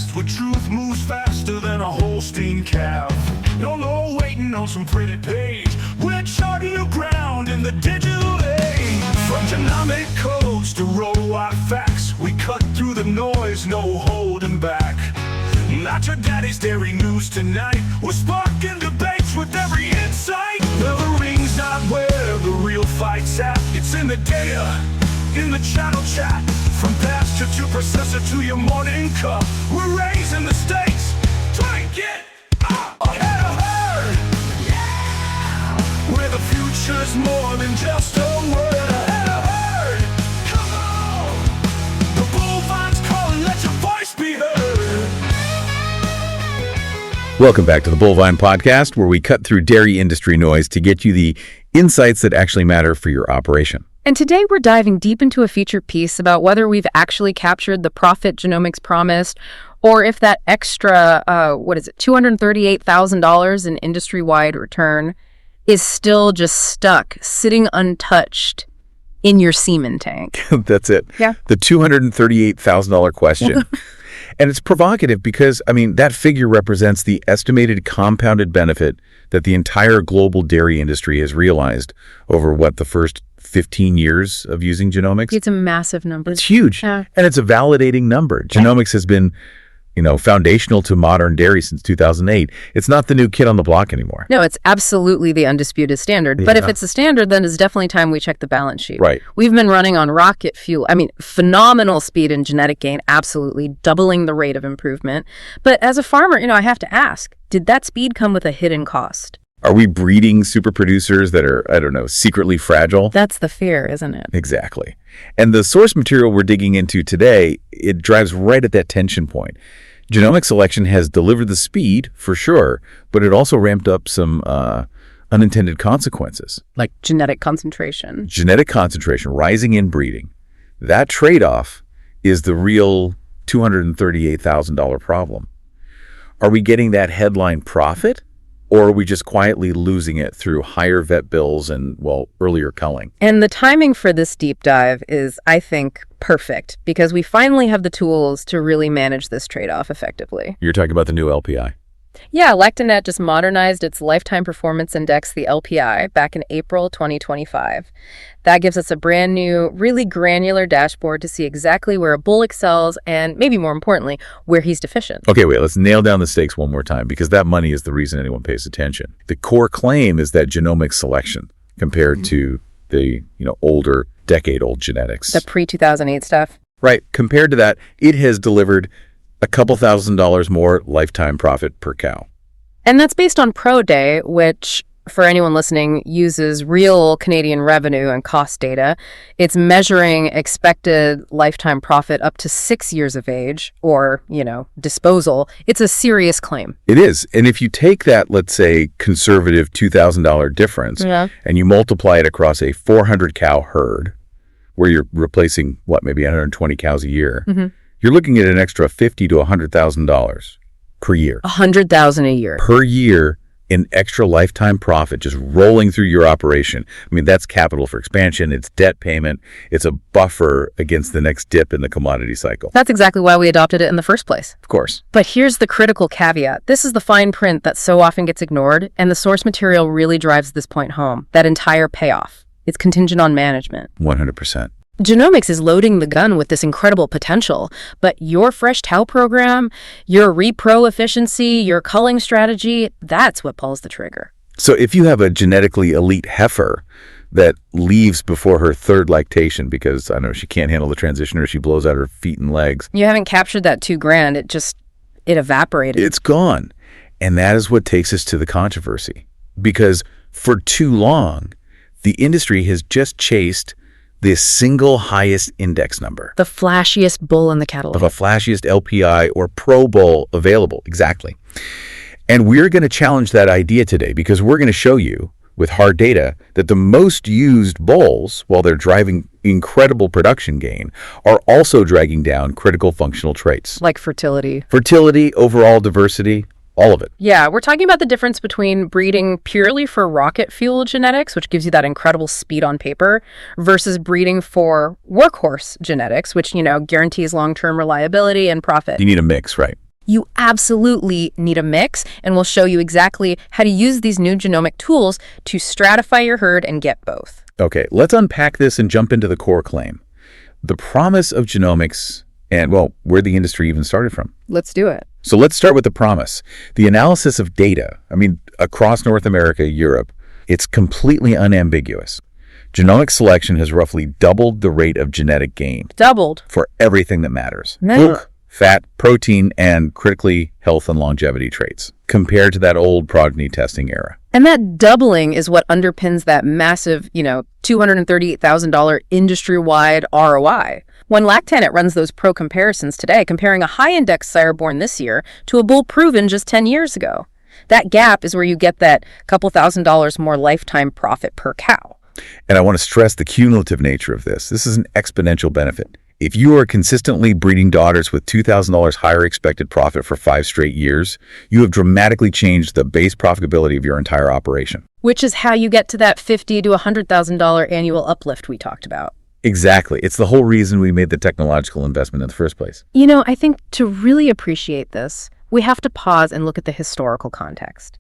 Podcast, where truth moves faster than a Holstein calf. No waiting on some pretty page. We're charting new ground in the digital age. From genomic codes to row-wide facts, we cut through the noise, no holding back. Not your daddy's dairy news tonight. We're sparking debates with every insight. The ring's not where the real fight's at. It's in the data, in the channel chat. From pasture to processor to your morning cup, we're raising the stakes. Try and get ahead of herd. Yeah! Where the future's more than just a word. Ahead of herd. Come on! The Bullvine's calling, let your voice be heard. Welcome back to the Bullvine Podcast, where we cut through dairy industry noise to get you the insights that actually matter for your operation. And today we're diving deep into a feature piece about whether we've actually captured the profit genomics promised, or if that extra, $238,000 in industry-wide return is still just stuck, sitting untouched in your semen tank. That's it. Yeah. The $238,000 question. And it's provocative because, that figure represents the estimated compounded benefit that the entire global dairy industry has realized over, the first 15 years of using genomics? It's a massive number. It's huge. Yeah. And it's a validating number. Genomics has been, foundational to modern dairy since 2008. It's not the new kid on the block anymore. No, it's absolutely the undisputed standard. But if it's a standard, then it's definitely time we check the balance sheet. Right. We've been running on rocket fuel. Phenomenal speed in genetic gain, absolutely, doubling the rate of improvement. But as a farmer, I have to ask, did that speed come with a hidden cost? Are we breeding super producers that are, secretly fragile? That's the fear, isn't it? Exactly. And the source material we're digging into today, it drives right at that tension point. Genomic selection has delivered the speed, for sure, but it also ramped up some unintended consequences. Like genetic concentration. Genetic concentration, rising inbreeding. That trade-off is the real $238,000 problem. Are we getting that headline profit? Or are we just quietly losing it through higher vet bills and, earlier culling? And the timing for this deep dive is, I think, perfect because we finally have the tools to really manage this trade-off effectively. You're talking about the new LPI. Yeah, Lectinet just modernized its Lifetime Performance Index, the LPI, back in April 2025. That gives us a brand new, really granular dashboard to see exactly where a bull excels and, maybe more importantly, where he's deficient. Okay, wait, let's nail down the stakes one more time because that money is the reason anyone pays attention. The core claim is that genomic selection compared to the, older, decade-old genetics. The pre-2008 stuff? Right. Compared to that, it has delivered a couple $1,000s more lifetime profit per cow. And that's based on Pro Day, which, for anyone listening, uses real Canadian revenue and cost data. It's measuring expected lifetime profit up to 6 years of age or, disposal. It's a serious claim. It is. And if you take that, let's say, conservative $2,000 difference and you multiply it across a 400 cow herd where you're replacing, maybe 120 cows a year, you're looking at an extra $50,000 to $100,000 per year. $100,000 a year. Per year in extra lifetime profit just rolling through your operation. That's capital for expansion. It's debt payment. It's a buffer against the next dip in the commodity cycle. That's exactly why we adopted it in the first place. Of course. But here's the critical caveat. This is the fine print that so often gets ignored, and the source material really drives this point home. That entire payoff. It's contingent on management. 100%. Genomics is loading the gun with this incredible potential, but your fresh tau program, your repro efficiency, your culling strategy, that's what pulls the trigger. So if you have a genetically elite heifer that leaves before her third lactation because, she can't handle the transition or she blows out her feet and legs. You haven't captured that $2,000, it evaporated. It's gone. And that is what takes us to the controversy. Because for too long, the industry has just chased the single highest index number. The flashiest bull in the catalog. Of a flashiest LPI or Pro bull available. Exactly. And we're going to challenge that idea today because we're going to show you with hard data that the most used bulls, while they're driving incredible production gain, are also dragging down critical functional traits. Like fertility. Fertility, overall diversity, all of it. Yeah, we're talking about the difference between breeding purely for rocket fuel genetics, which gives you that incredible speed on paper, versus breeding for workhorse genetics, which, guarantees long-term reliability and profit. You need a mix, right? You absolutely need a mix, and we'll show you exactly how to use these new genomic tools to stratify your herd and get both. Okay, let's unpack this and jump into the core claim. The promise of genomics and, well, where the industry even started from. Let's do it. So let's start with the promise. The analysis of data, across North America, Europe, it's completely unambiguous. Genomic selection has roughly doubled the rate of genetic gain. Doubled. For everything that matters. Man. Look, fat, protein, and critically health and longevity traits compared to that old progeny testing era. And that doubling is what underpins that massive, $238,000 industry-wide ROI. When Lactanet runs those pro comparisons today, comparing a high-index sire born this year to a bull proven just 10 years ago. That gap is where you get that couple $1,000s more lifetime profit per cow. And I want to stress the cumulative nature of this. This is an exponential benefit. If you are consistently breeding daughters with $2,000 higher expected profit for 5 straight years, you have dramatically changed the base profitability of your entire operation. Which is how you get to that $50,000 to $100,000 annual uplift we talked about. Exactly. It's the whole reason we made the technological investment in the first place. I think to really appreciate this, we have to pause and look at the historical context.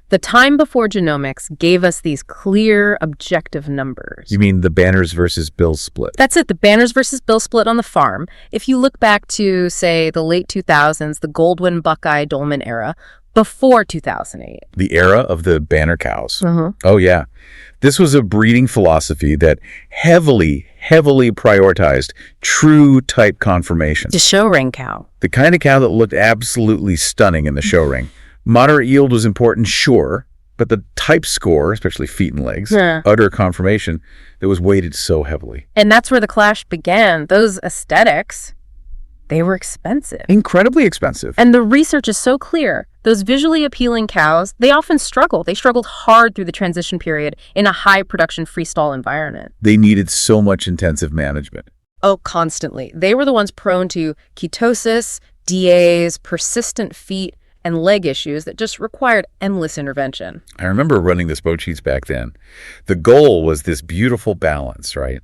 The time before genomics gave us these clear, objective numbers. You mean the Banners versus Bills split? That's it, the Banners versus Bill split on the farm. If you look back to, say, the late 2000s, the Goldwyn, Buckeye, Dolman era, before 2008. The era of the Banner cows. Mm-hmm. Oh, yeah. This was a breeding philosophy that heavily prioritized true type conformation. The show ring cow. The kind of cow that looked absolutely stunning in the show ring. Moderate yield was important, sure, but the type score, especially feet and legs, udder conformation, that was weighted so heavily. And that's where the clash began. Those aesthetics, they were expensive. Incredibly expensive. And the research is so clear. Those visually appealing cows, they often struggle. They struggled hard through the transition period in a high production freestall environment. They needed so much intensive management. Oh, constantly. They were the ones prone to ketosis, DAs, persistent feet, and leg issues that just required endless intervention. I remember running the spreadsheets sheets back then. The goal was this beautiful balance, right?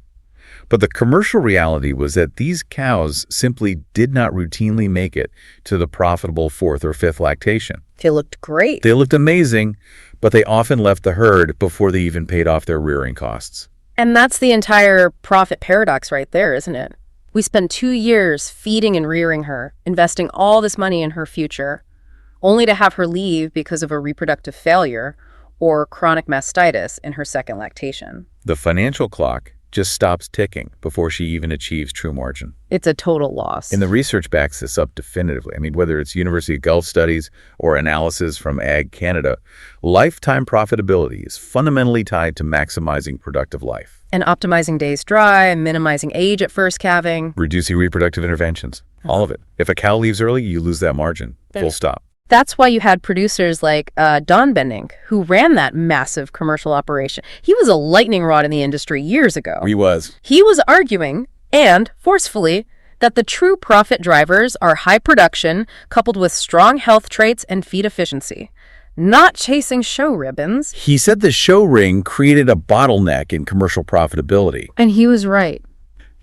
But the commercial reality was that these cows simply did not routinely make it to the profitable 4th or 5th lactation. They looked great. They looked amazing, but they often left the herd before they even paid off their rearing costs. And that's the entire profit paradox right there, isn't it? We spend 2 years feeding and rearing her, investing all this money in her future, only to have her leave because of a reproductive failure or chronic mastitis in her second lactation. The financial clock just stops ticking before she even achieves true margin. It's a total loss. And the research backs this up definitively. Whether it's University of Guelph studies or analysis from Ag Canada, lifetime profitability is fundamentally tied to maximizing productive life. And optimizing days dry, minimizing age at first calving. Reducing reproductive interventions. All of it. If a cow leaves early, you lose that margin. Full stop. That's why you had producers like Don Benning, who ran that massive commercial operation. He was a lightning rod in the industry years ago. He was. He was arguing, and forcefully, that the true profit drivers are high production coupled with strong health traits and feed efficiency, not chasing show ribbons. He said the show ring created a bottleneck in commercial profitability. And he was right.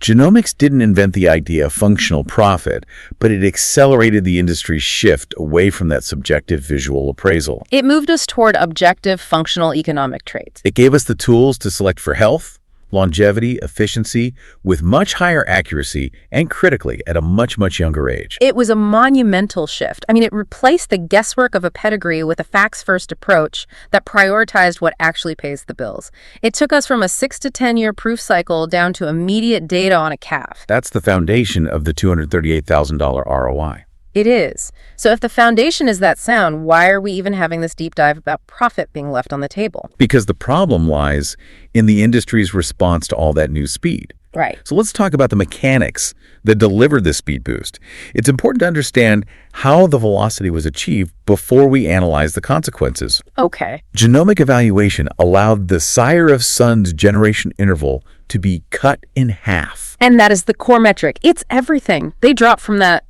Genomics didn't invent the idea of functional profit, but it accelerated the industry's shift away from that subjective visual appraisal. It moved us toward objective functional economic traits. It gave us the tools to select for health, longevity, efficiency, with much higher accuracy, and critically, at a much, much younger age. It was a monumental shift. It replaced the guesswork of a pedigree with a facts-first approach that prioritized what actually pays the bills. It took us from a 6 to 10 year proof cycle down to immediate data on a calf. That's the foundation of the $238,000 ROI. It is. So if the foundation is that sound, why are we even having this deep dive about profit being left on the table? Because the problem lies in the industry's response to all that new speed. Right. So let's talk about the mechanics that delivered this speed boost. It's important to understand how the velocity was achieved before we analyze the consequences. Okay. Genomic evaluation allowed the sire of sons generation interval to be cut in half. And that is the core metric. It's everything. They dropped from that,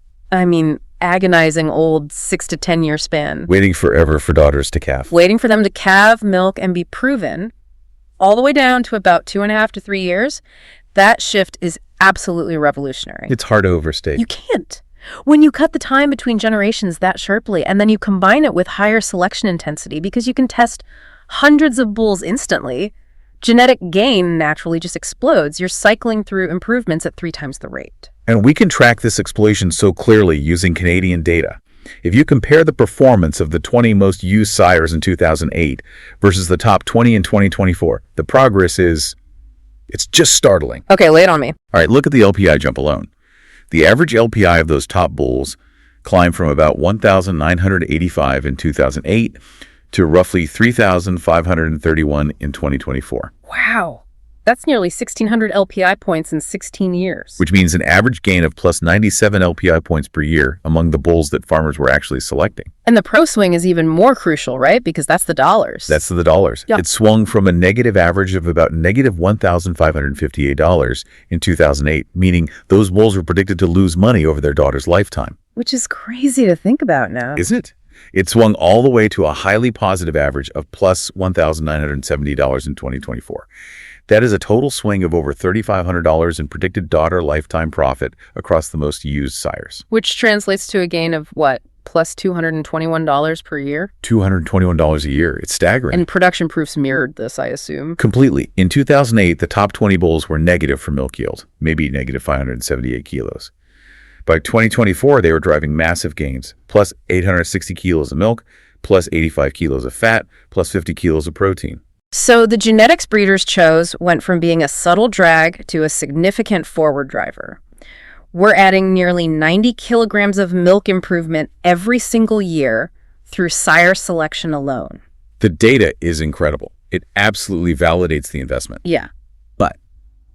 agonizing old 6 to 10 year span. Waiting forever for daughters to calve. Waiting for them to calve, milk, and be proven, all the way down to about 2.5 to 3 years. That shift is absolutely revolutionary. It's hard to overstate. You can't. When you cut the time between generations that sharply, and then you combine it with higher selection intensity because you can test hundreds of bulls instantly, genetic gain naturally just explodes. You're cycling through improvements at 3 times the rate. And we can track this explosion so clearly using Canadian data. If you compare the performance of the 20 most used sires in 2008 versus the top 20 in 2024, the progress it's just startling. Okay, lay it on me. All right, look at the LPI jump alone. The average LPI of those top bulls climbed from about 1,985 in 2008 to roughly 3,531 in 2024. Wow. That's nearly 1,600 LPI points in 16 years. Which means an average gain of plus 97 LPI points per year among the bulls that farmers were actually selecting. And the pro swing is even more crucial, right? Because that's the dollars. That's the dollars. Yeah. It swung from a negative average of about negative $1,558 in 2008, meaning those bulls were predicted to lose money over their daughter's lifetime. Which is crazy to think about now. Isn't it? It swung all the way to a highly positive average of plus $1,970 in 2024. That is a total swing of over $3,500 in predicted daughter lifetime profit across the most used sires. Which translates to a gain of what? Plus $221 per year? $221 a year. It's staggering. And production proofs mirrored this, I assume. Completely. In 2008, the top 20 bulls were negative for milk yield, maybe negative 578 kilos. By 2024, they were driving massive gains, plus 860 kilos of milk, plus 85 kilos of fat, plus 50 kilos of protein. So the genetics breeders chose went from being a subtle drag to a significant forward driver. We're adding nearly 90 kilograms of milk improvement every single year through sire selection alone. The data is incredible. It absolutely validates the investment. Yeah. But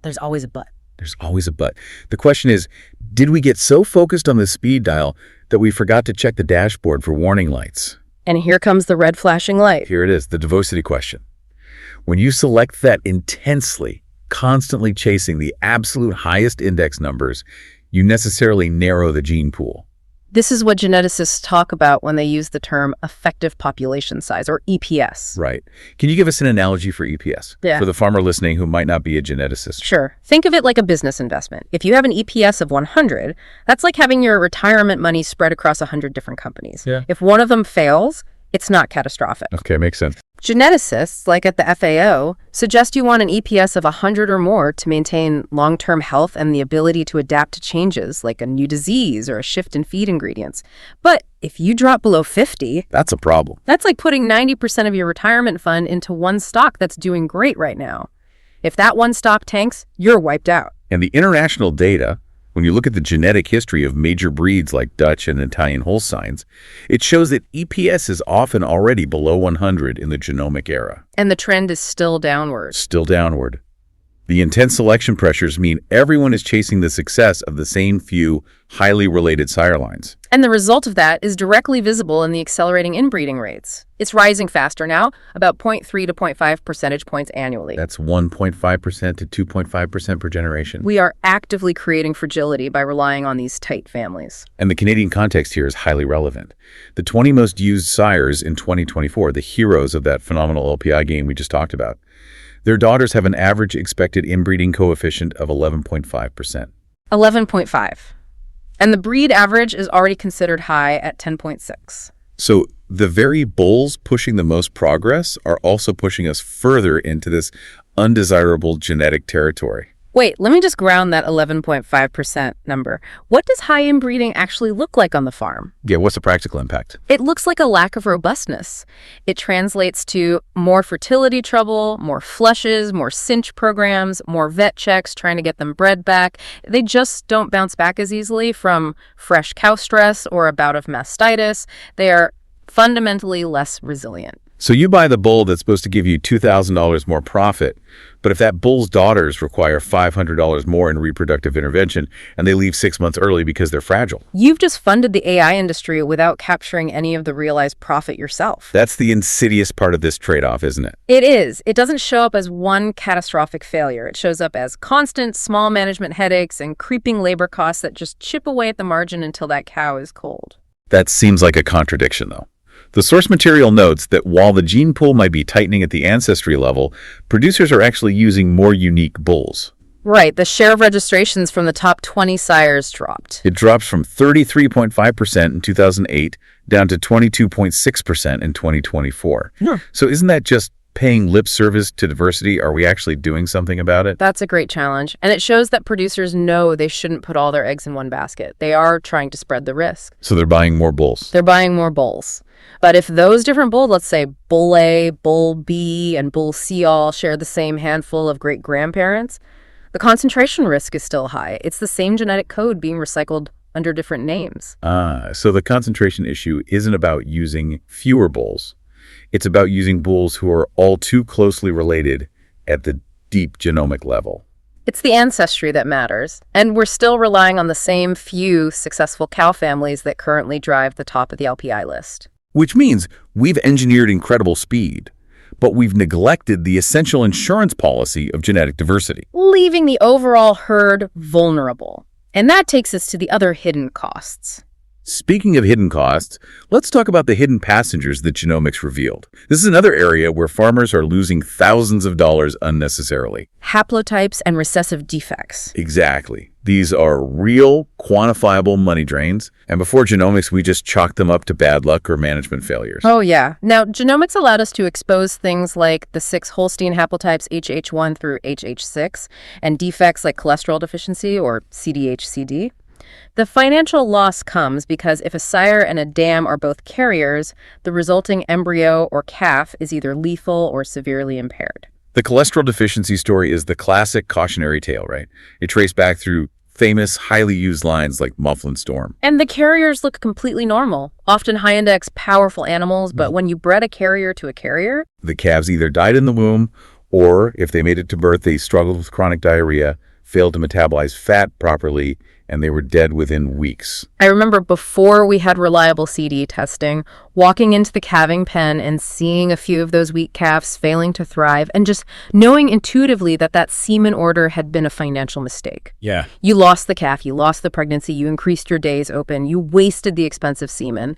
There's always a but. there's always a but. The question is, did we get so focused on the speed dial that we forgot to check the dashboard for warning lights? And here comes the red flashing light. Here it is, the diversity question. When you select that intensely, constantly chasing the absolute highest index numbers, you necessarily narrow the gene pool. This is what geneticists talk about when they use the term effective population size, or EPS. Right. Can you give us an analogy for EPS? Yeah. For the farmer listening who might not be a geneticist. Sure. Think of it like a business investment. If you have an EPS of 100, that's like having your retirement money spread across 100 different companies. Yeah. If one of them fails, it's not catastrophic. Okay, makes sense. Geneticists, like at the FAO, suggest you want an EPS of 100 or more to maintain long-term health and the ability to adapt to changes like a new disease or a shift in feed ingredients. But if you drop below 50, That's a problem. that's like putting 90% of your retirement fund into one stock that's doing great right now. If that one stock tanks, you're wiped out. And the international data, when you look at the genetic history of major breeds like Dutch and Italian Holsteins, it shows that EPS is often already below 100 in the genomic era. And the trend is still downward. Still downward. The intense selection pressures mean everyone is chasing the success of the same few highly related sire lines. And the result of that is directly visible in the accelerating inbreeding rates. It's rising faster now, about 0.3 to 0.5 percentage points annually. That's 1.5% to 2.5% per generation. We are actively creating fragility by relying on these tight families. And the Canadian context here is highly relevant. The 20 most used sires in 2024, the heroes of that phenomenal LPI gain we just talked about, their daughters have an average expected inbreeding coefficient of 11.5%. 11.5. And the breed average is already considered high at 10.6. So the very bulls pushing the most progress are also pushing us further into this undesirable genetic territory. Wait, let me just ground that 11.5% number. What does high inbreeding actually look like on the farm? Yeah, what's the practical impact? It looks like a lack of robustness. It translates to more fertility trouble, more flushes, more cinch programs, more vet checks trying to get them bred back. They just don't bounce back as easily from fresh cow stress or a bout of mastitis. They are fundamentally less resilient. So you buy the bull that's supposed to give you $2,000 more profit, but if that bull's daughters require $500 more in reproductive intervention and they leave 6 months early because they're fragile. You've just funded the AI industry without capturing any of the realized profit yourself. That's the insidious part of this trade-off, isn't it? It is. It doesn't show up as one catastrophic failure. It shows up as constant small management headaches and creeping labor costs that just chip away at the margin until that cow is cold. That seems like a contradiction, though. The source material notes that while the gene pool might be tightening at the ancestry level, producers are actually using more unique bulls. Right. The share of registrations from the top 20 sires dropped. It dropped from 33.5% in 2008 down to 22.6% in 2024. Yeah. So isn't that just paying lip service to diversity? Are we actually doing something about it? That's a great challenge. And it shows that producers know they shouldn't put all their eggs in one basket. They are trying to spread the risk. So they're buying more bulls. They're buying more bulls. But if those different bulls, let's say bull A, bull B, and bull C all share the same handful of great-grandparents, the concentration risk is still high. It's the same genetic code being recycled under different names. So the concentration issue isn't about using fewer bulls. It's about using bulls who are all too closely related at the deep genomic level. It's the ancestry that matters, and we're still relying on the same few successful cow families that currently drive the top of the LPI list. Which means we've engineered incredible speed, but we've neglected the essential insurance policy of genetic diversity. Leaving the overall herd vulnerable. And that takes us to the other hidden costs. Speaking of hidden costs, let's talk about the hidden passengers that genomics revealed. This is another area where farmers are losing thousands of dollars unnecessarily. Haplotypes and recessive defects. Exactly. These are real, quantifiable money drains, and before genomics, we just chalked them up to bad luck or management failures. Oh, yeah. Now, genomics allowed us to expose things like the 6 Holstein haplotypes HH1 through HH6 and defects like cholesterol deficiency or CDH-CD. The financial loss comes because if a sire and a dam are both carriers, the resulting embryo or calf is either lethal or severely impaired. The cholesterol deficiency story is the classic cautionary tale, right? It traced back through famous, highly used lines like Mufflin Storm. And the carriers look completely normal, often high-index, powerful animals, but when you bred a carrier to a carrier, the calves either died in the womb, or if they made it to birth, they struggled with chronic diarrhea, failed to metabolize fat properly, and they were dead within weeks. I remember before we had reliable CD testing, walking into the calving pen and seeing a few of those weak calves failing to thrive and just knowing intuitively that that semen order had been a financial mistake. Yeah. You lost the calf, you lost the pregnancy, you increased your days open, you wasted the expensive semen.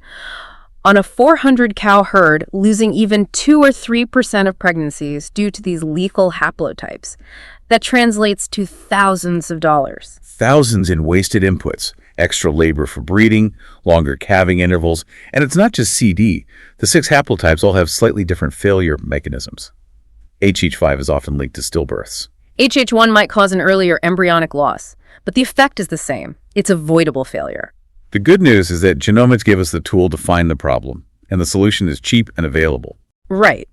On a 400 cow herd, losing even 2 or 3% of pregnancies due to these lethal haplotypes, that translates to thousands of dollars. Thousands in wasted inputs, extra labor for breeding, longer calving intervals, and it's not just CD. The 6 haplotypes all have slightly different failure mechanisms. HH5 is often linked to stillbirths. HH1 might cause an earlier embryonic loss, but the effect is the same. It's avoidable failure. The good news is that genomics gave us the tool to find the problem, and the solution is cheap and available. Right.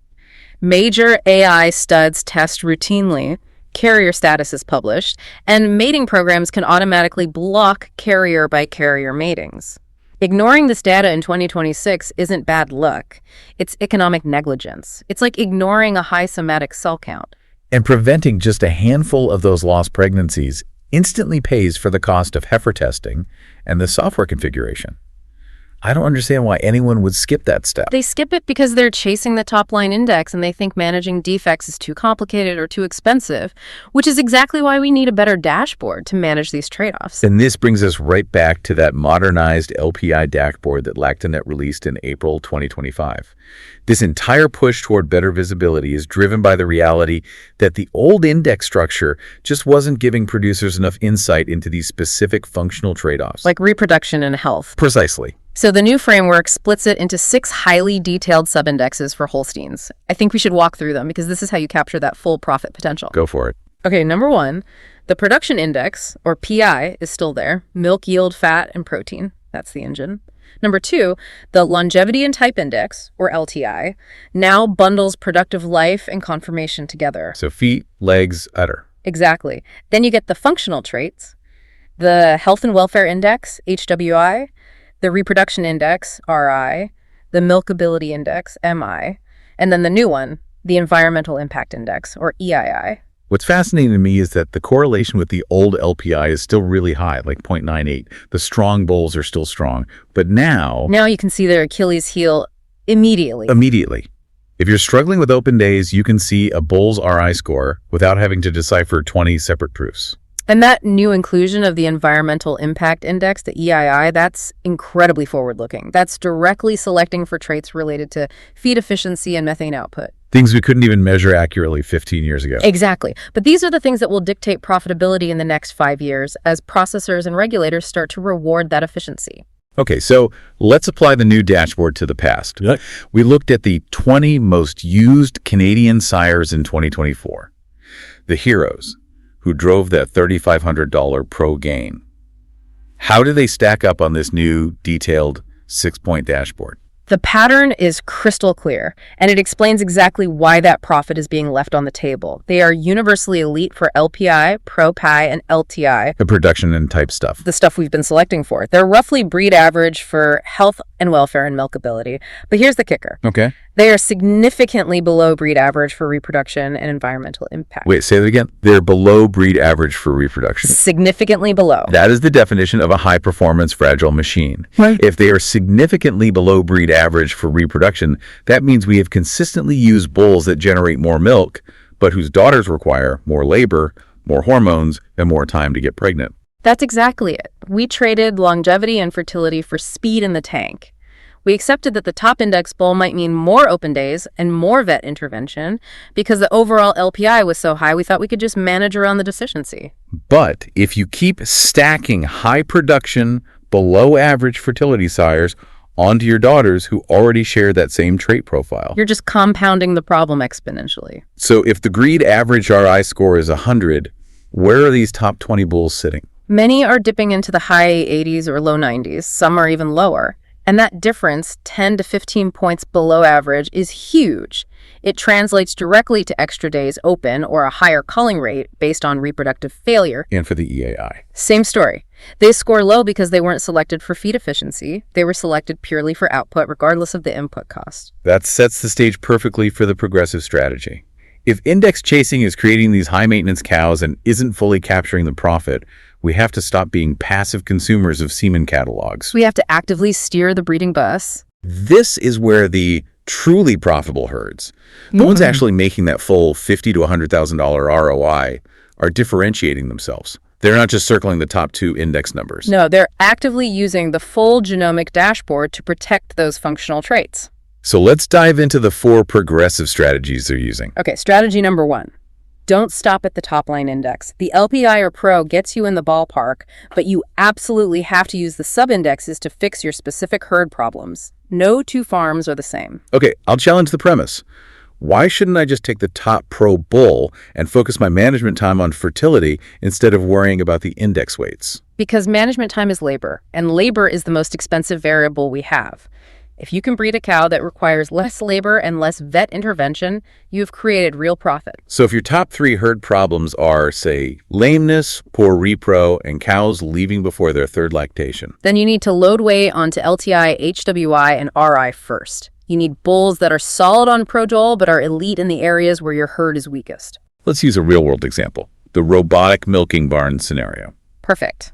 Major AI studs test routinely, carrier status is published, and mating programs can automatically block carrier-by-carrier matings. Ignoring this data in 2026 isn't bad luck. It's economic negligence. It's like ignoring a high somatic cell count. And preventing just a handful of those lost pregnancies instantly pays for the cost of heifer testing and the software configuration. I don't understand why anyone would skip that step. They skip it because they're chasing the top-line index and they think managing defects is too complicated or too expensive, which is exactly why we need a better dashboard to manage these trade-offs. And this brings us right back to that modernized LPI dashboard that Lactanet released in April 2025. This entire push toward better visibility is driven by the reality that the old index structure just wasn't giving producers enough insight into these specific functional trade-offs. Like reproduction and health. Precisely. So the new framework splits it into 6 highly detailed subindexes for Holsteins. I think we should walk through them because this is how you capture that full profit potential. Go for it. Okay, number 1, the production index, or PI, is still there. Milk yield, fat, and protein. That's the engine. Number 2, the longevity and type index, or LTI, now bundles productive life and conformation together. So feet, legs, udder. Exactly. Then you get the functional traits, the health and welfare index, HWI, the reproduction index, RI, the milkability index, MI, and then the new one, the environmental impact index, or EII. What's fascinating to me is that the correlation with the old LPI is still really high, like 0.98. The strong bulls are still strong, but now you can see their Achilles heel immediately. If you're struggling with open days, you can see a bull's RI score without having to decipher 20 separate proofs. And that new inclusion of the environmental impact index, the EII, that's incredibly forward-looking. That's directly selecting for traits related to feed efficiency and methane output. Things we couldn't even measure accurately 15 years ago. Exactly. But these are the things that will dictate profitability in the next 5 years as processors and regulators start to reward that efficiency. Okay, so let's apply the new dashboard to the past. Yep. We looked at the 20 most used Canadian sires in 2024. The heroes who drove that $3,500 pro gain. How do they stack up on this new, detailed 6-point dashboard? The pattern is crystal clear, and it explains exactly why that profit is being left on the table. They are universally elite for LPI, Pro Pi, and LTI, The production and type stuff. the stuff we've been selecting for. They're roughly breed average for health and welfare and milkability. But here's the kicker. Okay. They are significantly below breed average for reproduction and environmental impact. Wait, say that again. They're below breed average for reproduction. Significantly below. That is the definition of a high-performance fragile machine. Right. If they are significantly below breed average for reproduction, that means we have consistently used bulls that generate more milk, but whose daughters require more labor, more hormones, and more time to get pregnant. That's exactly it. We traded longevity and fertility for speed in the tank. We accepted that the top index bull might mean more open days and more vet intervention. Because the overall LPI was so high, we thought we could just manage around the deficiency. But if you keep stacking high production, below average fertility sires onto your daughters who already share that same trait profile. You're just compounding the problem exponentially. So if the breed average RI score is 100, where are these top 20 bulls sitting? Many are dipping into the high 80s or low 90s. Some are even lower. And that difference, 10 to 15 points below average, is huge. It translates directly to extra days open or a higher culling rate based on reproductive failure. And for the EAI. Same story. They score low because they weren't selected for feed efficiency. They were selected purely for output, regardless of the input cost. That sets the stage perfectly for the progressive strategy. If index chasing is creating these high-maintenance cows and isn't fully capturing the profit, we have to stop being passive consumers of semen catalogs. We have to actively steer the breeding bus. This is where the truly profitable herds, the ones actually making that full $50,000 to $100,000 ROI, are differentiating themselves. They're not just circling the top 2 index numbers. No, they're actively using the full genomic dashboard to protect those functional traits. So let's dive into the 4 progressive strategies they're using. Okay, strategy number 1. Don't stop at the top line index. The LPI or Pro gets you in the ballpark, but you absolutely have to use the sub-indexes to fix your specific herd problems. No 2 farms are the same. Okay, I'll challenge the premise. Why shouldn't I just take the top Pro bull and focus my management time on fertility instead of worrying about the index weights? Because management time is labor, and labor is the most expensive variable we have. If you can breed a cow that requires less labor and less vet intervention, you've created real profit. So if your top 3 herd problems are, say, lameness, poor repro, and cows leaving before their 3rd lactation, Then you need to load weight onto LTI, HWI, and RI first. You need bulls that are solid on Prodol but are elite in the areas where your herd is weakest. let's use a real-world example, the robotic milking barn scenario. Perfect.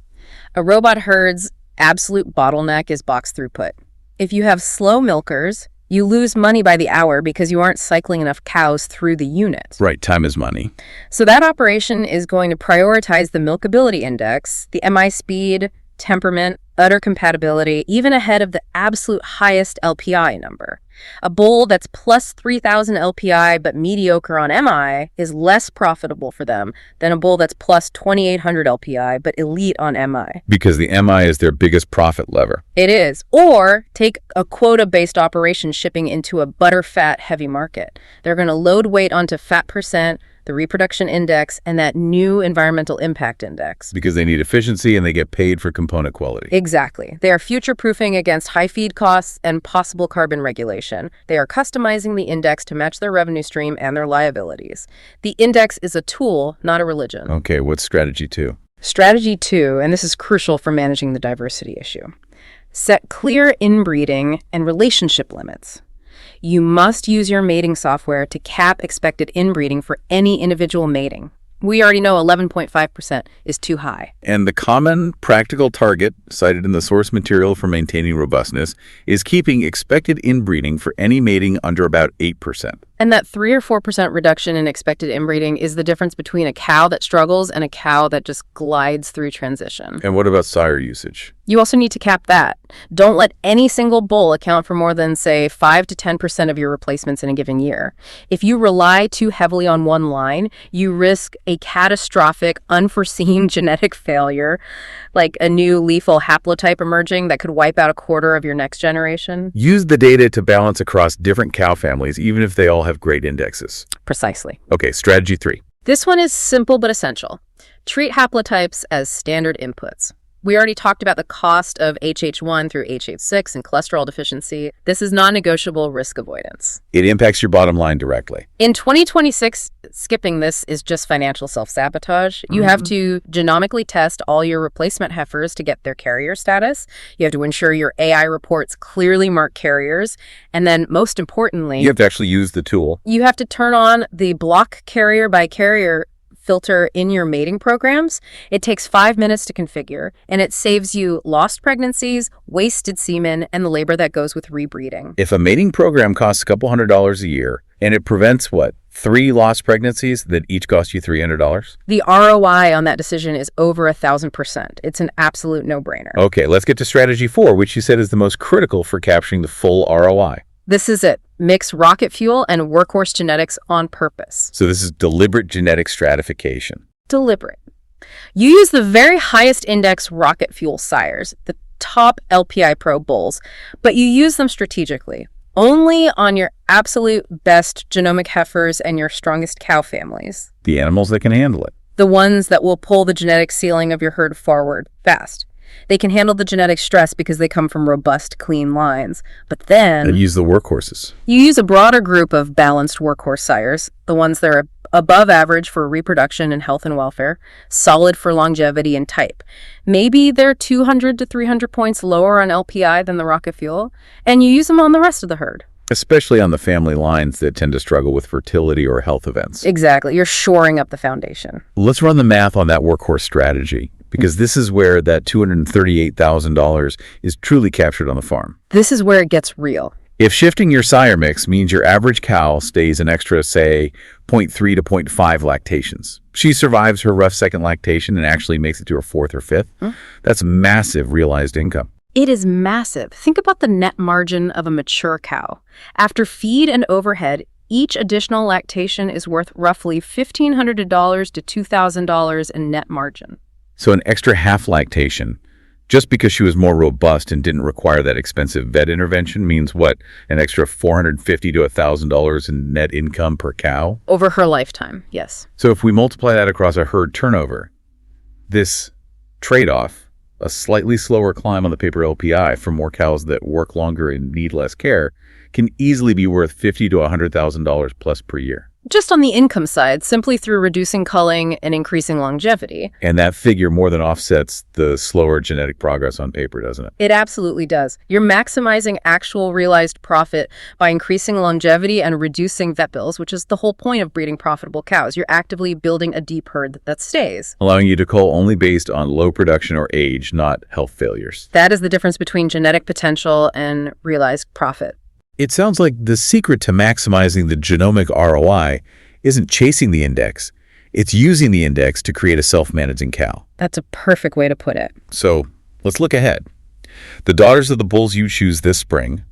A robot herd's absolute bottleneck is box throughput. If you have slow milkers, you lose money by the hour because you aren't cycling enough cows through the unit. Right, time is money. So that operation is going to prioritize the milkability index, the MI speed, temperament, udder compatibility, even ahead of the absolute highest LPI number. A bull that's plus 3,000 LPI but mediocre on MI is less profitable for them than a bull that's plus 2,800 LPI but elite on MI. Because the MI is their biggest profit lever. It is. Or take a quota-based operation shipping into a butter-fat heavy market. They're going to load weight onto fat percent, the reproduction index, and that new environmental impact index. Because they need efficiency and they get paid for component quality. Exactly. They are future-proofing against high feed costs and possible carbon regulation. They are customizing the index to match their revenue stream and their liabilities. The index is a tool, not a religion. Okay, what's strategy 2? Strategy 2, and this is crucial for managing the diversity issue. Set clear inbreeding and relationship limits. You must use your mating software to cap expected inbreeding for any individual mating. We already know 11.5% is too high. And the common practical target cited in the source material for maintaining robustness is keeping expected inbreeding for any mating under about 8%. And that 3 or 4% reduction in expected inbreeding is the difference between a cow that struggles and a cow that just glides through transition. And what about sire usage? You also need to cap that. Don't let any single bull account for more than, say, 5 to 10% of your replacements in a given year. If you rely too heavily on one line, you risk a catastrophic, unforeseen genetic failure, like a new lethal haplotype emerging that could wipe out a quarter of your next generation. Use the data to balance across different cow families, even if they all have great indexes. Precisely. Okay, strategy 3. This one is simple but essential. Treat haplotypes as standard inputs. We already talked about the cost of HH1 through HH6 and cholesterol deficiency. This is non-negotiable risk avoidance. It impacts your bottom line directly. In 2026, skipping this is just financial self-sabotage. You have to genomically test all your replacement heifers to get their carrier status. You have to ensure your AI reports clearly mark carriers. And then, most importantly, You have to actually use the tool. you have to turn on the block carrier by carrier filter in your mating programs. It takes 5 minutes to configure, and it saves you lost pregnancies, wasted semen, and the labor that goes with rebreeding. If a mating program costs a couple $100s a year, and it prevents, 3 lost pregnancies that each cost you $300? The ROI on that decision is over 1,000%. It's an absolute no-brainer. Okay, let's get to strategy 4, which you said is the most critical for capturing the full ROI. This is it. Mix rocket fuel and workhorse genetics on purpose. So this is deliberate genetic stratification. Deliberate. You use the very highest index rocket fuel sires, the top LPI Pro bulls, but you use them strategically, only on your absolute best genomic heifers and your strongest cow families. The animals that can handle it. The ones that will pull the genetic ceiling of your herd forward fast. They can handle the genetic stress because they come from robust, clean lines. But then And use the workhorses. you use a broader group of balanced workhorse sires, the ones that are above average for reproduction and health and welfare, solid for longevity and type. Maybe they're 200 to 300 points lower on LPI than the rocket fuel, and you use them on the rest of the herd. Especially on the family lines that tend to struggle with fertility or health events. Exactly. You're shoring up the foundation. Let's run the math on that workhorse strategy, because this is where that $238,000 is truly captured on the farm. This is where it gets real. If shifting your sire mix means your average cow stays an extra, say, 0.3 to 0.5 lactations, she survives her rough second lactation and actually makes it to her 4th or 5th, that's massive realized income. It is massive. Think about the net margin of a mature cow. After feed and overhead, each additional lactation is worth roughly $1,500 to $2,000 in net margin. So an extra half lactation, just because she was more robust and didn't require that expensive vet intervention, means an extra $450 to $1,000 in net income per cow? Over her lifetime, yes. So if we multiply that across a herd turnover, this trade-off, a slightly slower climb on the paper LPI for more cows that work longer and need less care, can easily be worth $50,000 to $100,000 plus per year. Just on the income side, simply through reducing culling and increasing longevity. And that figure more than offsets the slower genetic progress on paper, doesn't it? It absolutely does. You're maximizing actual realized profit by increasing longevity and reducing vet bills, which is the whole point of breeding profitable cows. You're actively building a deep herd that stays. Allowing you to cull only based on low production or age, not health failures. That is the difference between genetic potential and realized profit. It sounds like the secret to maximizing the genomic ROI isn't chasing the index. It's using the index to create a self-managing cow. That's a perfect way to put it. So let's look ahead. The daughters of the bulls you choose this spring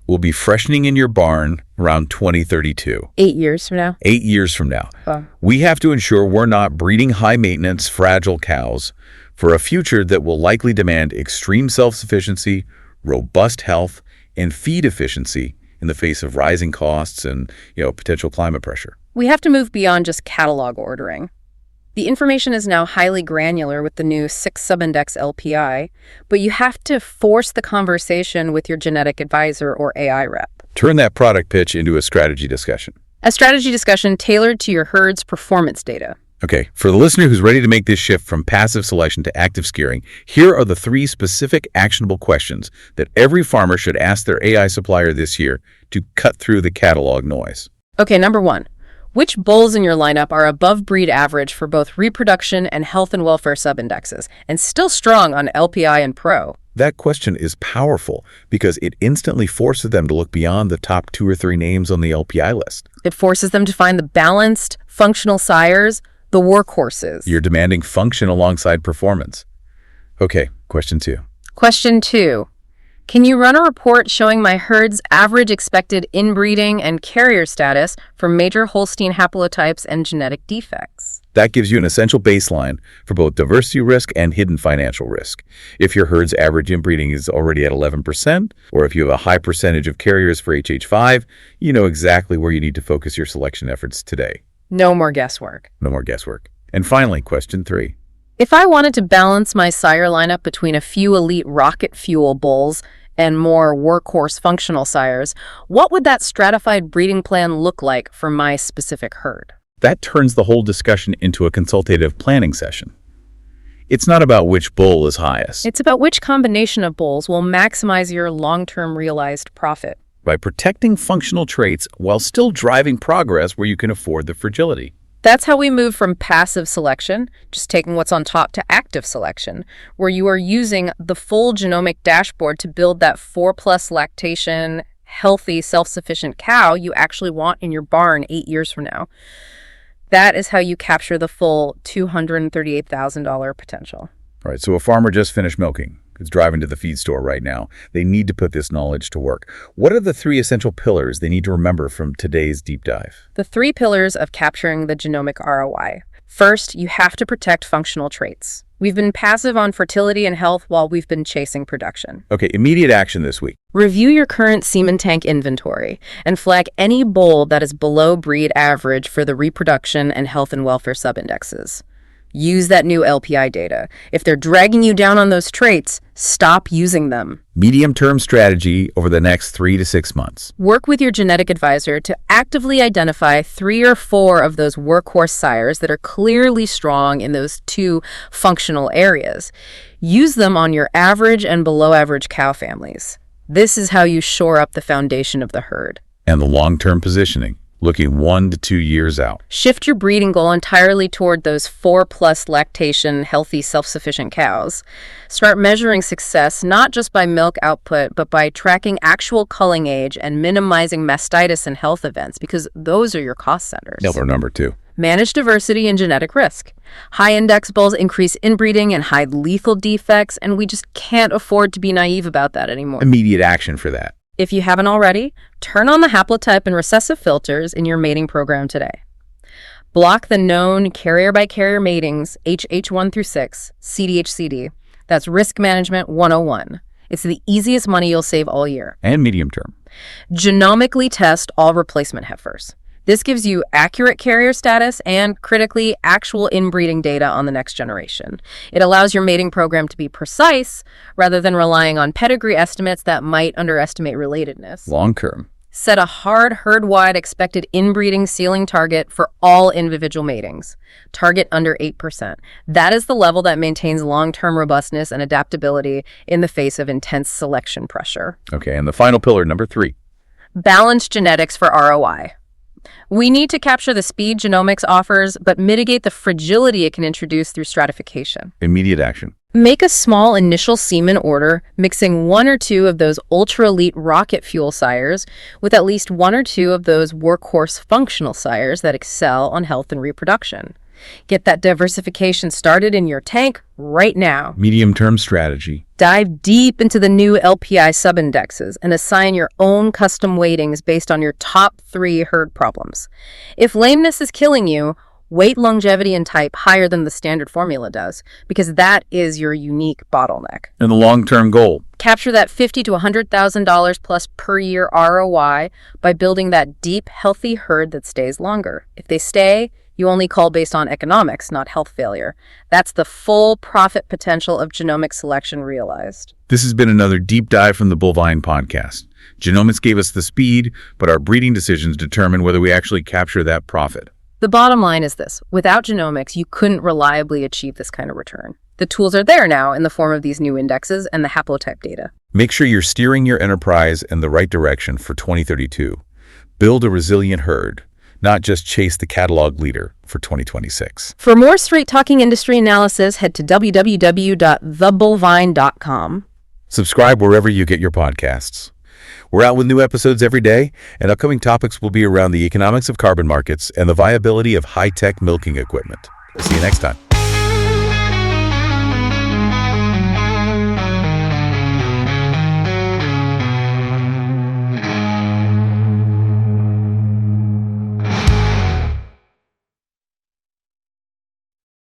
will be freshening in your barn around 2032. 8 years from now? 8 years from now. Oh. We have to ensure we're not breeding high-maintenance, fragile cows for a future that will likely demand extreme self-sufficiency, robust health, and feed efficiency in the face of rising costs and, potential climate pressure. We have to move beyond just catalog ordering. The information is now highly granular with the new 6 subindex LPI, but you have to force the conversation with your genetic advisor or AI rep. Turn that product pitch into a strategy discussion. A strategy discussion tailored to your herd's performance data. Okay, for the listener who's ready to make this shift from passive selection to active steering, here are the 3 specific actionable questions that every farmer should ask their AI supplier this year to cut through the catalog noise. Okay, number 1. Which bulls in your lineup are above breed average for both reproduction and health and welfare subindexes, and still strong on LPI and Pro? That question is powerful because it instantly forces them to look beyond the top 2 or 3 names on the LPI list. It forces them to find the balanced, functional sires, the workhorses. You're demanding function alongside performance. Okay, question 2. Question 2. Can you run a report showing my herd's average expected inbreeding and carrier status for major Holstein haplotypes and genetic defects? That gives you an essential baseline for both diversity risk and hidden financial risk. If your herd's average inbreeding is already at 11%, or if you have a high percentage of carriers for HH5, you know exactly where you need to focus your selection efforts today. No more guesswork. No more guesswork. And finally, question 3. If I wanted to balance my sire lineup between a few elite rocket fuel bulls and more workhorse functional sires, what would that stratified breeding plan look like for my specific herd? That turns the whole discussion into a consultative planning session. It's not about which bull is highest. It's about which combination of bulls will maximize your long-term realized profit. By protecting functional traits while still driving progress where you can afford the fragility. That's how we move from passive selection, just taking what's on top, to active selection, where you are using the full genomic dashboard to build that 4+ lactation, healthy, self-sufficient cow you actually want in your barn 8 years from now. That is how you capture the full $238,000 potential. All right, so a farmer just finished milking. Is driving to the feed store right now. They need to put this knowledge to work. What are the 3 essential pillars they need to remember from today's deep dive? The 3 pillars of capturing the genomic ROI. First, you have to protect functional traits. We've been passive on fertility and health while we've been chasing production. Okay, immediate action this week. Review your current semen tank inventory and flag any bull that is below breed average for the reproduction and health and welfare subindexes. Use that new LPI data. If they're dragging you down on those traits, stop using them. Medium-term strategy over the next 3 to 6 months. Work with your genetic advisor to actively identify 3 or 4 of those workhorse sires that are clearly strong in those 2 functional areas. Use them on your average and below average cow families. This is how you shore up the foundation of the herd. And the long-term positioning. Looking 1 to 2 years out. Shift your breeding goal entirely toward those 4+ lactation, healthy, self-sufficient cows. Start measuring success not just by milk output, but by tracking actual culling age and minimizing mastitis and health events, because those are your cost centers. Pillar number 2. Manage diversity and genetic risk. High index bulls increase inbreeding and hide lethal defects, and we just can't afford to be naive about that anymore. Immediate action for that. If you haven't already, turn on the haplotype and recessive filters in your mating program today. Block the known carrier-by-carrier matings, HH1 through 6, CDH-CD. That's Risk Management 101. It's the easiest money you'll save all year. And medium term. Genomically test all replacement heifers. This gives you accurate carrier status and, critically, actual inbreeding data on the next generation. It allows your mating program to be precise rather than relying on pedigree estimates that might underestimate relatedness. Long term. Set a hard herd-wide expected inbreeding ceiling target for all individual matings. Target under 8%. That is the level that maintains long-term robustness and adaptability in the face of intense selection pressure. Okay, and the final pillar, number 3. Balanced genetics for ROI. We need to capture the speed genomics offers, but mitigate the fragility it can introduce through stratification. Immediate action. Make a small initial semen order, mixing 1 or 2 of those ultra-elite rocket fuel sires with at least 1 or 2 of those workhorse functional sires that excel on health and reproduction. Get that diversification started in your tank right now. Medium-term strategy. Dive deep into the new LPI subindexes and assign your own custom weightings based on your top 3 herd problems. If lameness is killing you, weight longevity and type higher than the standard formula does, because that is your unique bottleneck. And the long-term goal. Capture that $50,000 to $100,000 plus per year ROI by building that deep, healthy herd that stays longer. If they stay, you only call based on economics, not health failure. That's the full profit potential of genomic selection realized. This has been another deep dive from the Bullvine Podcast. Genomics gave us the speed, but our breeding decisions determine whether we actually capture that profit. The bottom line is this. Without genomics, you couldn't reliably achieve this kind of return. The tools are there now in the form of these new indexes and the haplotype data. Make sure you're steering your enterprise in the right direction for 2032. Build a resilient herd. not just chase the catalog leader for 2026. For more straight-talking industry analysis, head to www.thebullvine.com. Subscribe wherever you get your podcasts. We're out with new episodes every day, and upcoming topics will be around the economics of carbon markets and the viability of high-tech milking equipment. See you next time.